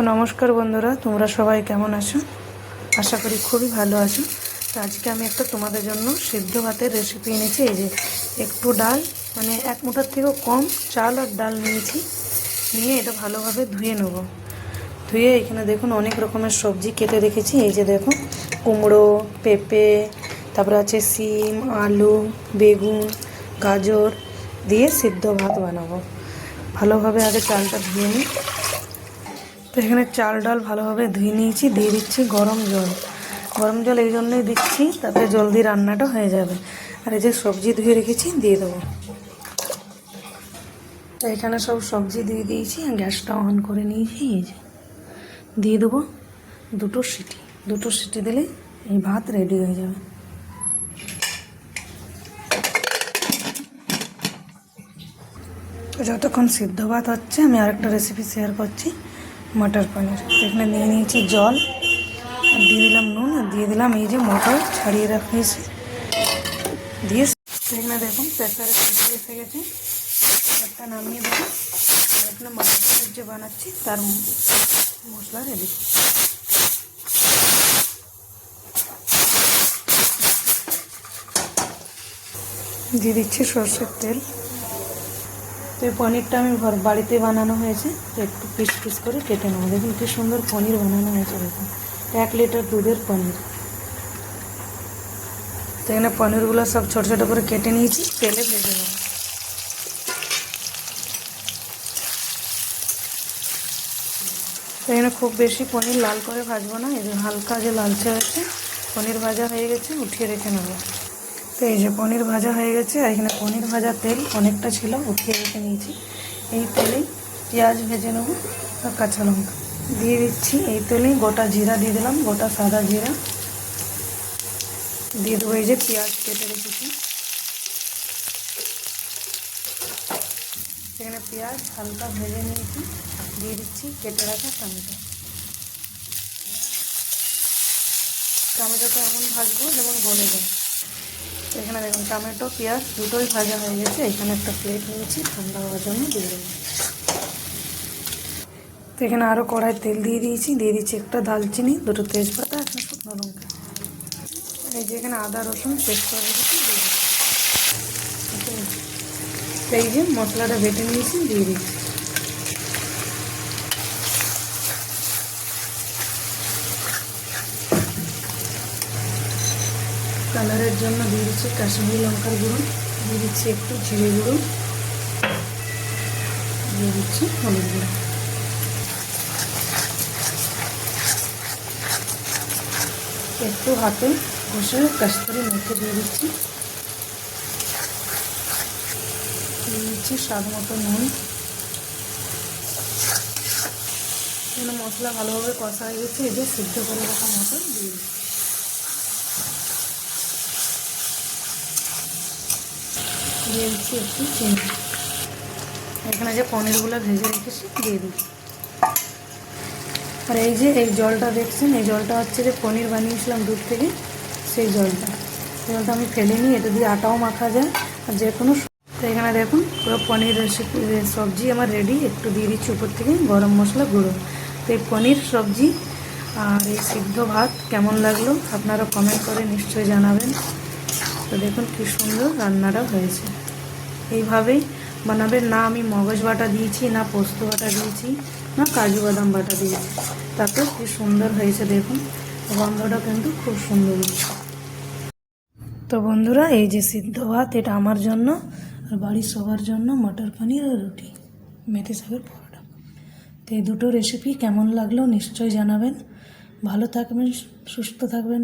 নমস্কার বন্ধুরা, তোমরা সবাই কেমন আছো? আশা করি খুবই ভালো আছো। তো আজকে আমি একটা তোমাদের জন্য সিদ্ধ ভাতের রেসিপি এনেছি। এই যে একটু ডাল, মানে এক মুঠার থেকেও কম চাল আর ডাল নিয়েছি। নিয়ে এটা ভালোভাবে ধুয়ে নেব। ধুয়ে এখানে দেখুন অনেক রকমের সবজি কেটে রেখেছি। এই যে দেখুন কুমড়ো, পেঁপে, তারপরে আছে সিম, আলু, বেগুন, গাজর দিয়ে সিদ্ধ ভাত বানাবো। ভালোভাবে আগে চালটা ধুয়ে নিই। তো এখানে চাল ডাল ভালোভাবে ধুয়ে নিয়েছি। দিয়ে দিচ্ছি গরম জল। গরম জল এই জন্যই দিচ্ছি, তাতে জলদি রান্নাটা হয়ে যাবে। আর এই যে সবজি ধুয়ে রেখেছি দিয়ে দেবো। তো এখানে সব সবজি দিয়ে দিয়েছি, গ্যাসটা অন করে নিয়েছি। এই যে দিয়ে দেবো দুটো সিটি দিলে এই ভাত রেডি হয়ে যাবে। তো যতক্ষণ সিদ্ধ ভাত হচ্ছে আমি আরেকটা রেসিপি শেয়ার করছি, মটর পনির। এখানে নিয়ে নিয়েছি জল, আর দিয়ে দিলাম নুন, আর দিয়ে দিলাম এই যে মটর ছাড়িয়ে রাখিয়েছি দিয়ে। এখানে দেখুন প্রেসারে সিটি এসে গেছে, একটা নামিয়ে দেবো। আর এখানে মটর পনির যে বানাচ্ছি তার মশলা রেডি। দিয়ে দিচ্ছি সর্ষের তেল। তো এই পনিরটা আমি বাড়িতে বানানো হয়েছে, তো একটু পিস পিস করে কেটে নেবো। দেখুন কি সুন্দর পনির বানানো হয়েছে। দেখুন 1 লিটার দুধের পনির। তো এখানে পনিরগুলো সব ছোটো ছোটো করে কেটে নিয়েছি, তেলে ভেজে নেবো। তো এখানে খুব বেশি পনির লাল করে ভাজবো না, এই যে হালকা যে লালচে হয়েছে পনির ভাজা হয়ে গেছে, উঠিয়ে রেখে নেবো। তো এই যে পনির ভাজা হয়ে গেছে, আর এখানে পনির ভাজা তেল অনেকটা ছিল, উঠিয়ে রেখে নিয়েছি। এই তেলেই পেঁয়াজ ভেজে নেবো আর কাঁচা লঙ্কা দিয়ে দিচ্ছি। এই তেলেই গোটা জিরা দিয়ে দিলাম, গোটা সাদা জিরা দিয়ে দেবো। এই যে পেঁয়াজ কেটে রেখেছি, সেখানে পেঁয়াজ হালকা ভেজে নিয়েছি। দিয়ে দিচ্ছি কেটে রাখা টমেটো। টমেটোটা এমন ভাজবো যেমন গলে যায়। এখানে দেখুন টমেটো পেঁয়াজ দুটোই ভাজা হয়ে গেছে। এখানে একটা প্লেট নিয়েছি, ঠান্ডা হওয়ার জন্য দিয়ে দেবো। তো এখানে আরও কড়াই তেল দিয়ে দিয়েছি। দিয়ে দিচ্ছি একটা দালচিনি, দুটো তেজপাতা, একটা শুকনো লঙ্কা। এই যে এখানে আদা রসুন পেস্ট করে রেখেছি দিয়ে দিচ্ছি। এই যে মশলাটা বেটে নিয়েছি দিয়ে দিচ্ছি। কালারের জন্য দিয়ে দিচ্ছি কাশ্মীরি লঙ্কার গুঁড়ো, দিয়ে দিচ্ছি একটু জিরে গুঁড়ো, দিয়ে দিচ্ছি হলুদ গুঁড়ো। একটু হাতে ঘষে কাশ্মীরি মেখে দিয়ে দিচ্ছি। দিয়ে দিচ্ছি স্বাদ মতো নুন। এখানে মশলা ভালোভাবে কষা হয়ে গেছে। এই যে সিদ্ধ করে রাখা মটর দিয়ে দিচ্ছি। দিয়ে দিচ্ছি একটু চিনি। এখানে যে পনিরগুলো ভেজে রেখেছি দিয়ে দিচ্ছি। আর এই যে এই জলটা দেখছেন, এই জলটা হচ্ছে যে পনির বানিয়েছিলাম দুধ থেকে, সেই জলটা আমি ফেলে নিই। এটা দিয়ে আটাও মাখা যায় আর যে কোনো। তো এখানে দেখুন পুরো পনির রেসিপি সবজি আমার রেডি। একটু দিয়ে দিচ্ছি উপর থেকে গরম মশলা গুঁড়ো। তো এই পনির সবজি আর এই সিদ্ধ ভাত কেমন লাগলো আপনারা কমেন্ট করে নিশ্চয়ই জানাবেন। তো দেখুন কি সুন্দর রান্নাটা হয়েছে। এইভাবেই বানাবেন। না আমি মগজ বাটা দিয়েছি, না পোস্ত বাটা দিয়েছি, না কাজু বাদাম বাটা দিয়েছি, তাতে কি সুন্দর হয়েছে। দেখুন গন্ধটা কিন্তু খুব সুন্দর হচ্ছে। তো বন্ধুরা এই যে সিদ্ধ ভাত, এটা আমার জন্য আর বাড়ির সবার জন্য মটর পনির আর রুটি, মেথি শাকের পরোটা। তো এই দুটো রেসিপি কেমন লাগলো নিশ্চয়ই জানাবেন। ভালো থাকবেন, সুস্থ থাকবেন।